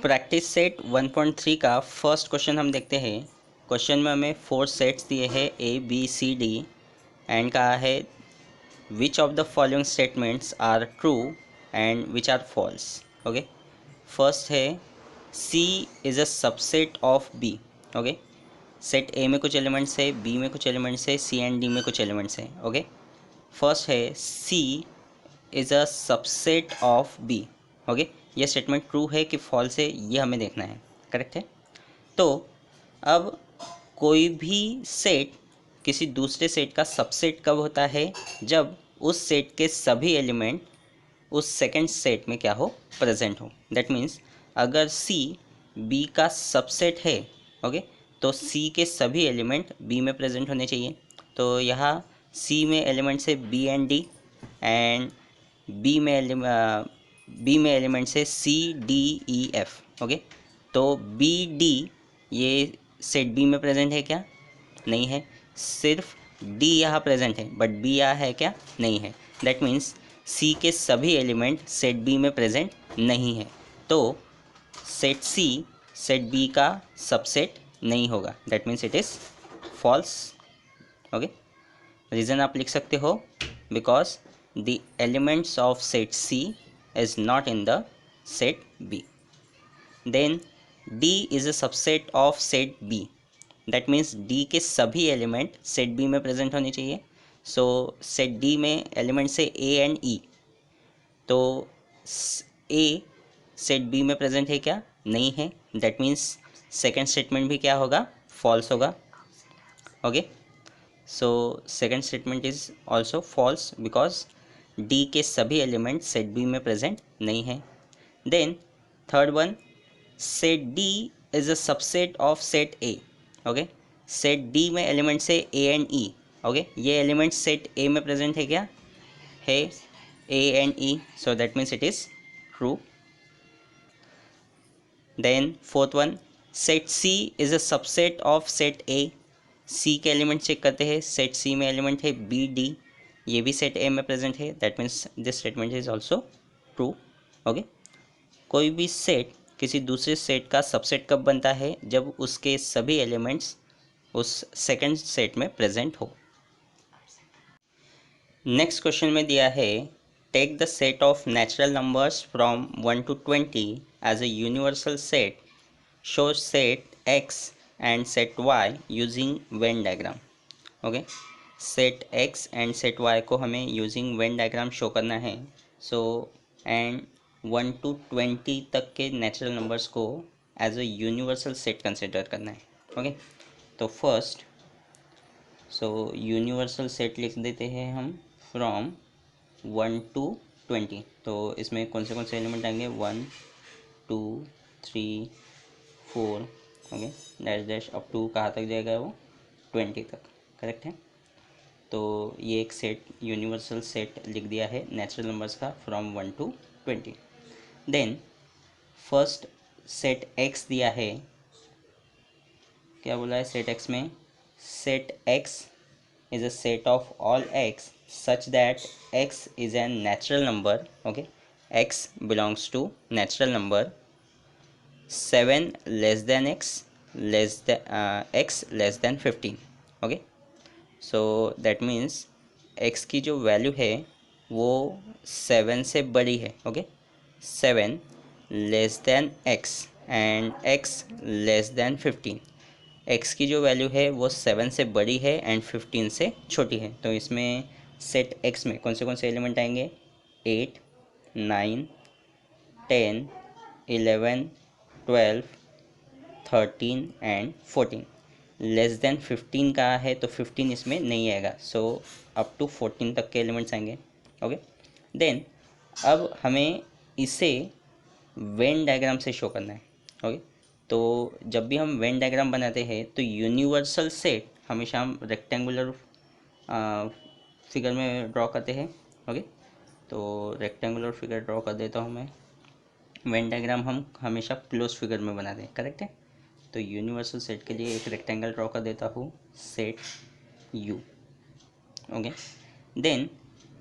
Practice set 1.3 का first question हम देखते हैं। क्वेश्चन में हमें 4 सेट्स दिए हैं A B C D and कहा है which of the following statements are true and which are false. Okay, first है C is a subset of B. Okay, set A में कुछ एलिमेंट्स है, बी में कुछ एलिमेंट्स है, सी एंड डी में कुछ एलिमेंट्स है। ओके, फर्स्ट है C is a subset of B. Okay, ये स्टेटमेंट ट्रू है कि फॉल्स है ये हमें देखना है। करेक्ट है। तो अब कोई भी सेट किसी दूसरे सेट का सबसेट कब होता है? जब उस सेट के सभी एलिमेंट उस सेकंड सेट में क्या हो, प्रेजेंट हो। दैट मीन्स अगर सी बी का सबसेट है, ओके, तो सी के सभी एलिमेंट बी में प्रेजेंट होने चाहिए। तो यहाँ सी में एलिमेंट्स है B and D and B में एलिमेंट्स है C D E F. Okay, तो बी डी ये सेट बी में प्रेजेंट है क्या? नहीं है। सिर्फ डी यहाँ प्रेजेंट है बट बी यहाँ है क्या? नहीं है। दैट मीन्स सी के सभी एलिमेंट सेट बी में प्रेजेंट नहीं है। तो सेट सी सेट बी का सबसेट नहीं होगा। That means it is false. Okay, reason आप लिख सकते हो because the elements of set C is not in the set B. Then D is a subset of set B. That means D के सभी element set B में present होने चाहिए। So set D में एलिमेंट से A and ई। तो ए set B में present है क्या? नहीं है। दैट मीन्स सेकेंड स्टेटमेंट भी क्या होगा? फॉल्स होगा। Okay, so second statement is also false because D के सभी एलिमेंट सेट बी में प्रेजेंट नहीं है। Then third one, set D is a subset of set A. Okay, set D में एलिमेंट से ए एंड ई। ओके, ये element set A में present है क्या? है, A and E. So that means it is true. Then fourth one, set C is a subset of set A. C के element check करते हैं। Set सी में element है बी डी, ये भी सेट ए में प्रेजेंट है। That means this statement is also true. Okay, कोई भी सेट किसी दूसरे सेट का सबसेट कब बनता है? जब उसके सभी एलिमेंट्स उस सेकंड सेट में प्रेजेंट हो। नेक्स्ट क्वेश्चन में दिया है take the set of natural numbers from 1 to 20 as a universal set, show set X and set Y using Venn diagram. Okay, set X and set Y को हमें using Venn diagram show करना है। So and 1 to 20 तक के natural numbers को as a universal set consider करना है। Okay, तो फर्स्ट यूनिवर्सल सेट लिख देते हैं हम फ्रॉम 1 to 20। तो इसमें कौन से एलिमेंट आएंगे? 1 2 3 4। Okay, dash dash up to कहाँ तक जाएगा वो? 20 तक। करेक्ट है। तो ये एक सेट यूनिवर्सल सेट लिख दिया है नेचुरल नंबर्स का from 1 to 20। Then first set X दिया है। क्या बोला है सेट एक्स में? Set X is a set of all x such that x is a natural number. Okay, x belongs to natural number 7 less than x less than x less than 15. Okay, so that means x की जो value है वो 7 से बड़ी है। Okay, 7 less than x and x less than 15। x की जो value है वो 7 से बड़ी है एंड 15 से छोटी है। तो इसमें सेट x में कौन से एलिमेंट आएंगे? 8 9 10 11 12 13 एंड 14। लेस देन 15 का है तो 15 इसमें नहीं आएगा। सो अप टू 14 तक के एलिमेंट्स आएंगे। ओके, देन अब हमें इसे वेन डायग्राम से शो करना है। ओके, तो जब भी हम वेन डायग्राम बनाते हैं तो यूनिवर्सल सेट हमेशा हम रेक्टेंगुलर फिगर में ड्रॉ करते हैं। ओके, तो रेक्टेंगुलर फिगर ड्रॉ कर देता हूँ मैं। वेन डायग्राम हम हमेशा क्लोज फिगर में बनाते हैं। करेक्ट है। तो यूनिवर्सल सेट के लिए एक रेक्टेंगल ड्रॉ कर देता हूँ, set U. Okay, then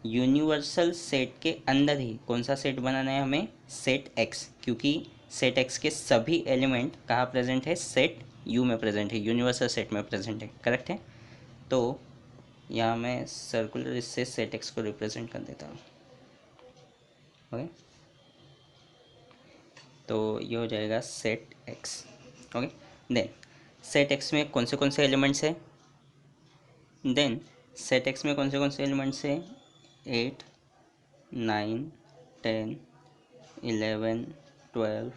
universal set के अंदर ही कौन सा सेट बनाना है हमें? सेट एक्स, क्योंकि सेट एक्स के सभी एलिमेंट कहाँ प्रेजेंट है, सेट यू में प्रेजेंट है, यूनिवर्सल सेट में प्रेजेंट है, करेक्ट है। तो यहाँ मैं सर्कुलर इससे सेट एक्स को रिप्रेजेंट कर देता हूँ, ओके। तो ये हो जाएगा set X, okay. Then set X में कौन से एलिमेंट्स है, देन सेट एक्स में कौन से एलिमेंट्स है, 8 9 10 11 12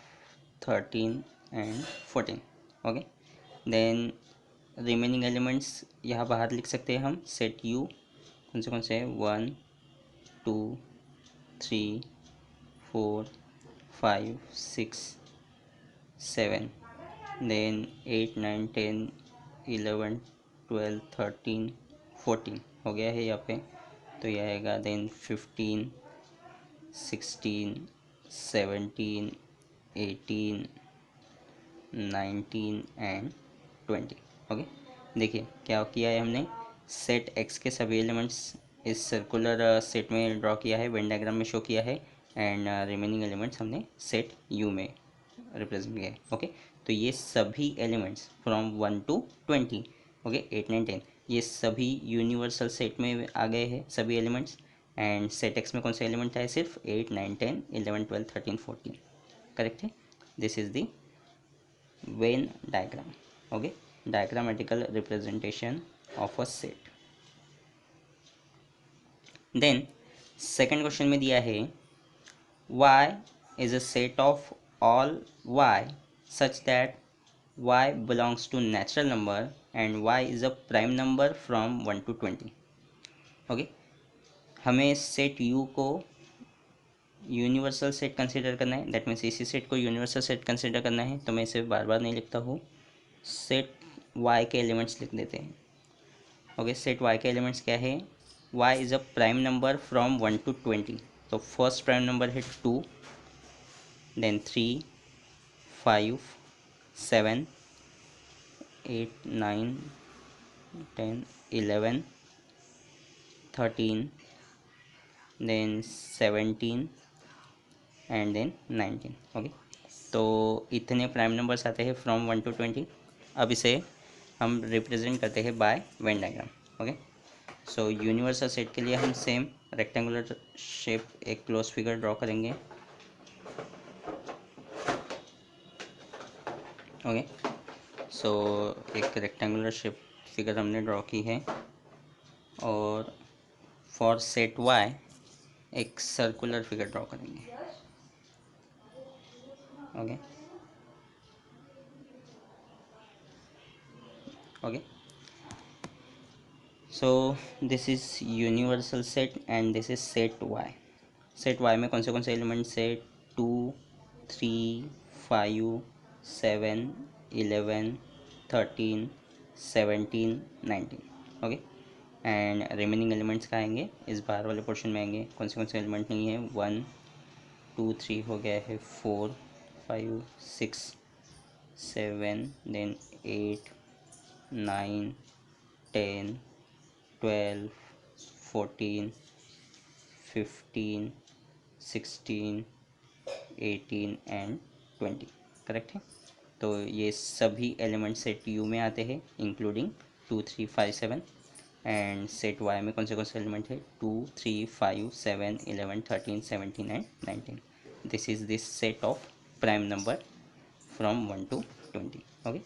13 and 14, okay. Then remaining elements यहाँ बाहर लिख सकते हैं हम, सेट यू कौन से है, 1 2 3 4 5 6 7, देन 8 9 10 11 12 13 14 हो गया है यहाँ पे। तो यह आएगा देन 15 16 17 18 19 एंड 20, ओके। देखिए क्या किया है हमने, सेट एक्स के सभी एलिमेंट्स इस सर्कुलर सेट में ड्रॉ किया है, वेन डायग्राम में शो किया है, एंड रिमेनिंग एलिमेंट्स हमने सेट यू में रिप्रेजेंट किया है, ओके। तो ये सभी एलिमेंट्स फ्रॉम 1 to 20, ओके, 8 9 10, ये सभी यूनिवर्सल सेट में आ गए हैं सभी एलिमेंट्स। एंड सेट एक्स में कौन से एलिमेंट है, सिर्फ 8 9 10 11 12 13 14, करेक्ट है। This is the Venn diagram, okay, diagrammatical representation of a set. Then second question में दिया है, y is a set of all y such that y belongs to natural number and y is a prime number from 1 to 20, okay. हमें set u को universal set consider करना है, that means इसी set को universal set consider करना है। तो मैं इसे बार बार नहीं लिखता हूँ, सेट y के एलिमेंट्स लिख देते हैं, ओके। सेट y के एलिमेंट्स क्या है, y is a prime number from 1 to 20। तो फर्स्ट प्राइम नंबर है 2, then 3 5 7 8 9 10 11 13, then 17 and then 19, okay. तो इतने प्राइम नंबर्स आते हैं फ्रॉम 1 to 20। अब इसे हम रिप्रेजेंट करते हैं by Venn diagram, okay. So universal set के लिए हम सेम रेक्टेंगुलर शेप एक क्लोज फिगर ड्रॉ करेंगे, ओके। सो एक रेक्टेंगुलर शेप फिगर हमने ड्रॉ की है, और फॉर सेट वाई एक सर्कुलर फिगर ड्रॉ करेंगे, okay, okay. So this is universal set and this is set Y. Set Y में कौन से एलिमेंट्स है, 2 3 5 7 11 13 17 19, ओके। एंड रिमेनिंग एलिमेंट्स का आएंगे इस बाहर वाले पोर्शन में आएंगे, कौन से एलिमेंट नहीं है, 1 2 3 हो गया है, 4 5 6 7, देन 8 9 10 12 14 15 16 18 एंड 20, करेक्ट है। तो ये सभी एलिमेंट सेट यू में आते हैं इंक्लूडिंग 2 3 5 7, एंड सेट वाई में कौन से एलिमेंट है, 2 3 5 7 11 13 17 and 19। This is this set of prime number from 1 to 20, okay.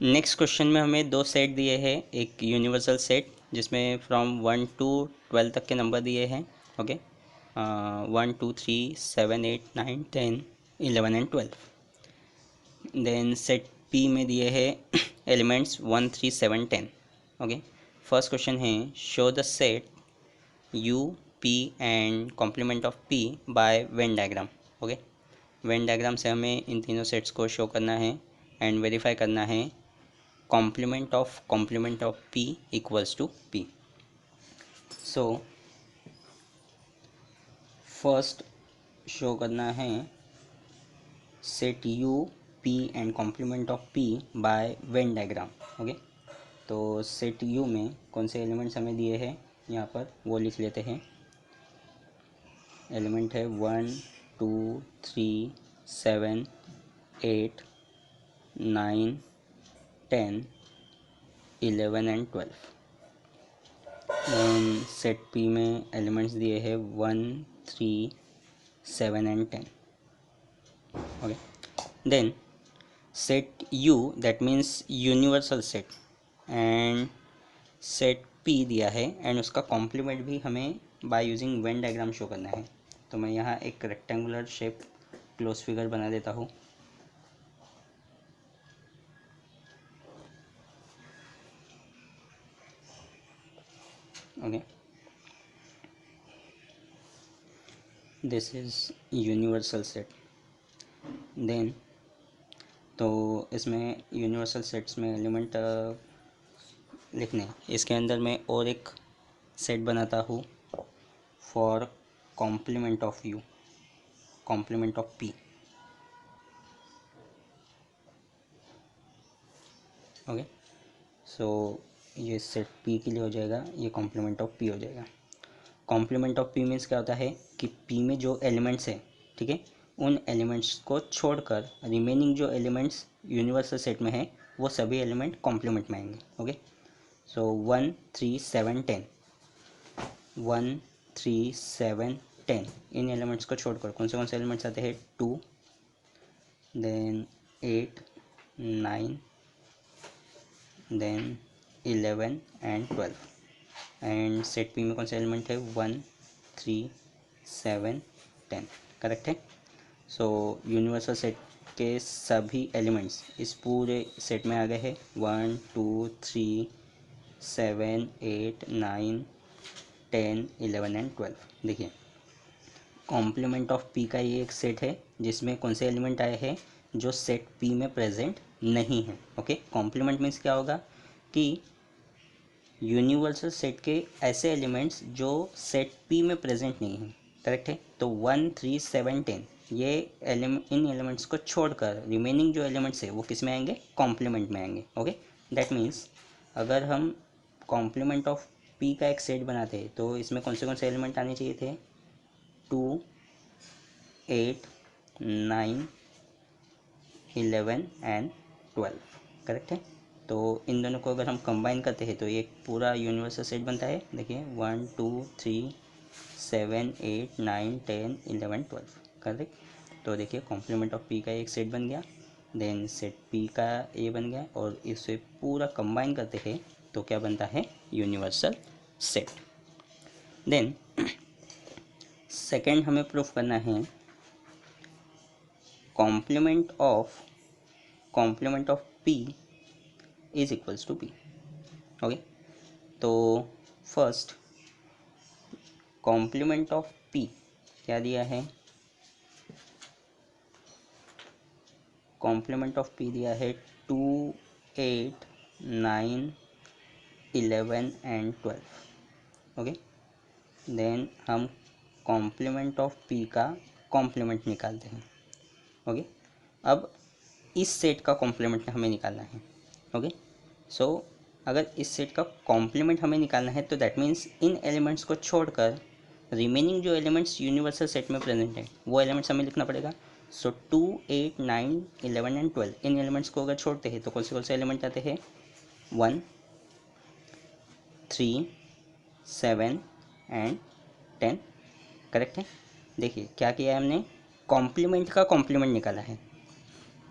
Next question में हमें दो सेट दिए हैं, एक यूनिवर्सल सेट जिसमें फ्रॉम 1 to 12 तक के नंबर दिए हैं, okay, 1 2 3 7 8 9 10 11 and 12। Then set P में दिए हैं एलिमेंट्स 1 3 7 10, ओके। फर्स्ट क्वेश्चन है, show the set U P and complement of P by Venn diagram, okay. Venn diagram से हमें इन तीनों सेट्स को शो करना है एंड वेरीफाई करना है complement of p equals to p। So first show करना है set u p and complement of p by Venn diagram, okay. तो सेट u में कौन से एलिमेंट्स हमें दिए हैं यहाँ पर वो लिख लेते हैं। एलिमेंट है 1 2 3 7 8 9 10 11 एंड 12। देन सेट पी में एलिमेंट्स दिए हैं 1 3 7 and 10। Okay, then set u, that means universal set, and set p दिया है एंड उसका कॉम्प्लीमेंट भी हमें by using Venn diagram show करना है। तो मैं यहाँ एक रेक्टेंगुलर शेप क्लोज फिगर बना देता हूँ। Okay, this is universal set. Then तो इसमें यूनिवर्सल सेट्स में एलिमेंट लिखने, इसके अंदर मैं और एक सेट बनाता हूँ for complement of U, complement of P. Okay, so ये सेट पी के लिए हो जाएगा, ये कॉम्प्लीमेंट ऑफ पी हो जाएगा। कॉम्प्लीमेंट ऑफ पी मीन्स क्या होता है कि पी में जो एलिमेंट्स है, ठीक है, उन एलिमेंट्स को छोड़कर रिमेनिंग जो एलिमेंट्स यूनिवर्सल सेट में है वो सभी एलिमेंट कॉम्प्लीमेंट में आएंगे। ओके, सो 1 3 7 10, 1 3 7 10, इन एलिमेंट्स को छोड़कर कौन से एलिमेंट्स आते हैं? 2, then 8 9, then 11 and 12। And set P में कौन सा एलिमेंट है? 1 3 7 10। करेक्ट है। सो यूनिवर्सल सेट के सभी एलिमेंट्स इस पूरे सेट में आ गए हैं। 1 2 3 7 8 9 10 11 एंड 12। देखिए, कॉम्प्लीमेंट ऑफ पी का ये एक सेट है जिसमें कौन से एलिमेंट आए हैं जो सेट पी में प्रेजेंट नहीं है। ओके, कॉम्प्लीमेंट मीन्स क्या होगा कि यूनिवर्सल सेट के ऐसे एलिमेंट्स जो सेट पी में प्रेजेंट नहीं हैं। करेक्ट है। तो 1 3 7 10 ये इन एलिमेंट्स को छोड़कर रिमेनिंग जो एलिमेंट्स है वो किस में आएंगे? कॉम्प्लीमेंट में आएंगे। ओके, दैट मीन्स अगर हम कॉम्प्लीमेंट ऑफ पी का एक सेट बनाते हैं तो इसमें कौन से एलिमेंट आने चाहिए थे? 2 8 9 11 एंड 12। करेक्ट है। तो इन दोनों को अगर हम कंबाइन करते हैं तो ये पूरा यूनिवर्सल सेट बनता है। देखिए 1 2 3 7 8 9 10 11 12। करेक्ट। तो देखिए कॉम्प्लीमेंट ऑफ पी का एक सेट बन गया, देन सेट पी का ये बन गया, और इसे पूरा कंबाइन करते हैं तो क्या बनता है? Universal set. देन सेकेंड हमें प्रूफ करना है complement of P is equals to P. Okay, तो फर्स्ट कॉम्प्लीमेंट ऑफ पी क्या दिया है? कॉम्प्लीमेंट ऑफ पी दिया है 2 8 9 11 एंड 12। ओके, देन हम कॉम्प्लीमेंट ऑफ पी का कॉम्प्लीमेंट निकालते हैं। ओके, अब इस सेट का कॉम्प्लीमेंट हमें निकालना है। ओके, सो अगर इस सेट का कॉम्प्लीमेंट हमें निकालना है तो दैट मीन्स इन एलिमेंट्स को छोड़कर रिमेनिंग जो एलिमेंट्स यूनिवर्सल सेट में प्रेजेंट है वो एलिमेंट्स हमें लिखना पड़ेगा। सो 2 8 9 11 एंड 12 इन एलिमेंट्स को अगर छोड़ते हैं तो कौन से एलिमेंट आते हैं? 1 3 7 एंड 10। करेक्ट है। देखिए क्या किया है हमने? कॉम्प्लीमेंट का कॉम्प्लीमेंट निकाला है,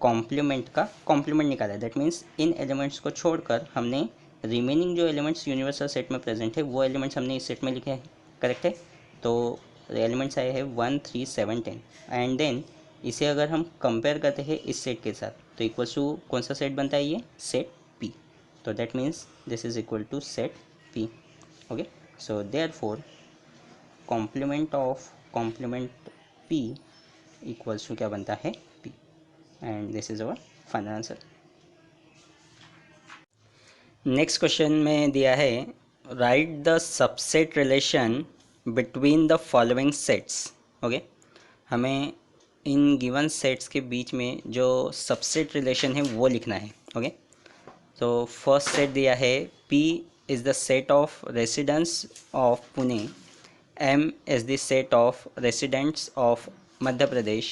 कॉम्प्लीमेंट का कॉम्प्लीमेंट निकाला है। दैट मीन्स इन एलिमेंट्स को छोड़कर हमने रिमेनिंग जो एलिमेंट्स यूनिवर्सल सेट में प्रेजेंट है वो एलिमेंट्स हमने इस सेट में लिखे हैं। करेक्ट है। तो एलिमेंट्स आए हैं 1 3 7 10 एंड देन इसे अगर हम कंपेयर करते हैं इस सेट के साथ तो इक्वल टू कौन सा सेट बनता है? ये सेट पी। तो that means this is equal to set P. Okay, so therefore complement P equals to क्या बनता है? P, and this is our final answer. Next question में दिया है write the subset relation between the following sets. Okay, हमें इन given sets के बीच में जो सबसेट रिलेशन है वो लिखना है। ओके, तो फर्स्ट सेट दिया है P is the set of residents of Pune, M is the set of residents of Madhya Pradesh,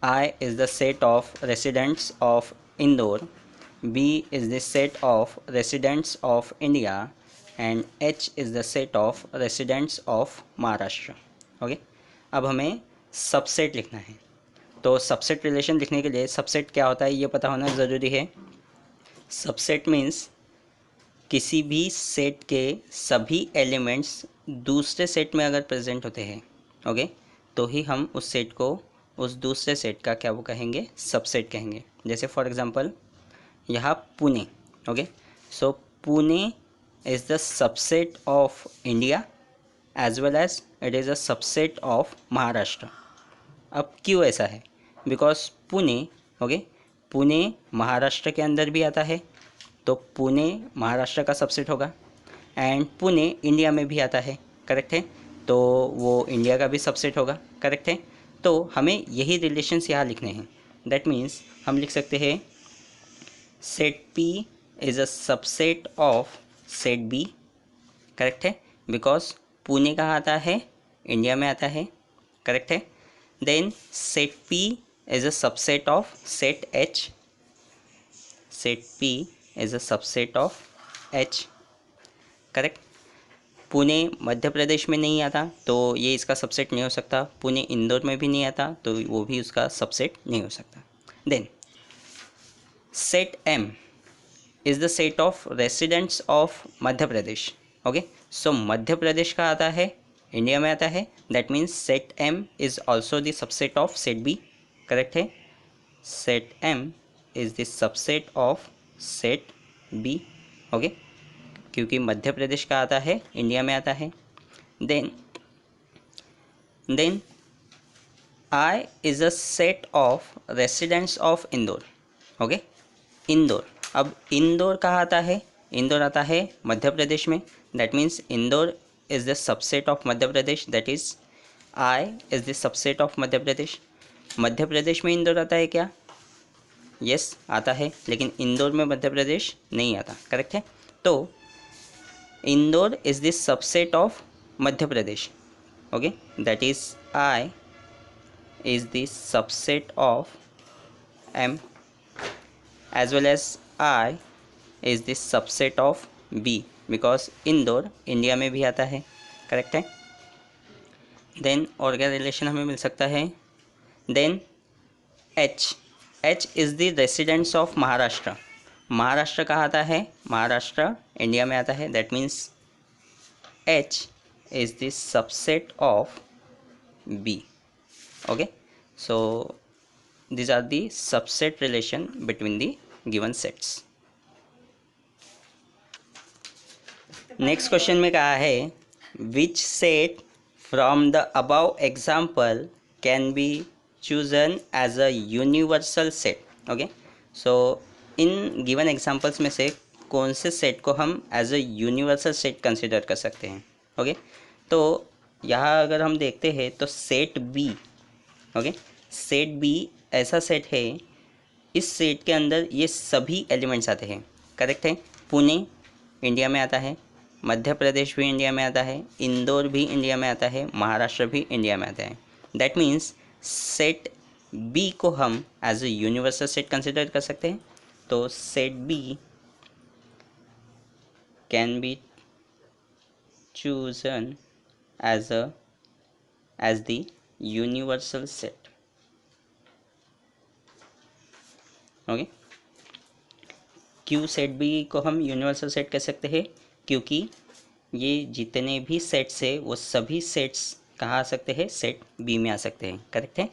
I is the set of residents of Indore, B is the set of residents of India and H is the set of residents of Maharashtra. Okay, अब हमें subset लिखना है। तो subset relation लिखने के लिए subset क्या होता है ये पता होना ज़रूरी है। सबसेट मीन्स किसी भी सेट के सभी एलिमेंट्स दूसरे सेट में अगर प्रेजेंट होते हैं, ओके, तो ही हम उस सेट को, उस दूसरे सेट का क्या वो कहेंगे, सबसेट कहेंगे। जैसे फॉर एग्जांपल यहाँ Pune, okay, so Pune is the subset of India as well as it is a subset of Maharashtra. अब क्यों ऐसा है? बिकॉज पुणे, ओके, पुणे महाराष्ट्र के अंदर भी आता है, तो पुणे महाराष्ट्र का सबसेट होगा, एंड पुणे इंडिया में भी आता है, करेक्ट है, तो वो इंडिया का भी सबसेट होगा, करेक्ट है। तो हमें यही रिलेशंस यहाँ लिखने हैं। दैट मीन्स हम लिख सकते हैं set P is a subset of set B, correct है, बिकॉज पुणे कहाँ आता है, इंडिया में आता है, करेक्ट है। Then set P is a subset of set H, set P is a subset of H, correct. Pune Madhya Pradesh में नहीं आता तो ये इसका सबसेट नहीं हो सकता, पुणे इंदौर में भी नहीं आता तो वो भी उसका सबसेट नहीं हो सकता। Then set M is the set of residents of Madhya Pradesh, okay, so Madhya Pradesh का आता है, इंडिया में आता है, that means set M is also the subset of set B, correct है। Set M is the subset of set B, okay, क्योंकि मध्य प्रदेश का आता है, इंडिया में आता है। देन I is a set of residents of Indore, okay, Indore. अब इंदौर कहाँ आता है, इंदौर आता है मध्य प्रदेश में, that means Indore is the subset of Madhya Pradesh, that is I is the subset of Madhya Pradesh. Madhya Pradesh में इंदौर आता है क्या? यस आता है, लेकिन इंदौर में मध्य प्रदेश नहीं आता, करेक्ट है। तो Indore is the subset of Madhya Pradesh, okay, that is I is the subset of M as well as I is the subset of B because Indore India में भी आता है, करेक्ट है। देन और क्या रिलेशन हमें मिल सकता है? Then H is the residents of Maharashtra. Maharashtra कहाँ आता है? महाराष्ट्र इंडिया में आता है, that means H is the subset of B, okay, so these are the subset relation between the given sets. Next question में कहा है which set from the above example can be chosen as a universal set, okay, so in given examples में से कौन से set को हम as a universal set consider कर सकते हैं, ओके, तो यहाँ अगर हम देखते हैं तो set B, okay, set B ऐसा सेट है, इस सेट के अंदर ये सभी एलिमेंट्स आते हैं, करेक्ट है। पुणे इंडिया में आता है, मध्य प्रदेश भी इंडिया में आता है, इंदौर भी इंडिया में आता है, महाराष्ट्र भी इंडिया में आता है। दैट मीन्स सेट बी को हम as a universal set consider कर सकते हैं। तो set B can be chosen as the universal set, okay. क्यों सेट बी को हम यूनिवर्सल सेट कह सकते हैं? क्योंकि ये जितने भी सेट्स है वो सभी सेट्स कहाँ आ सकते हैं? सेट बी में आ सकते हैं, करेक्ट है।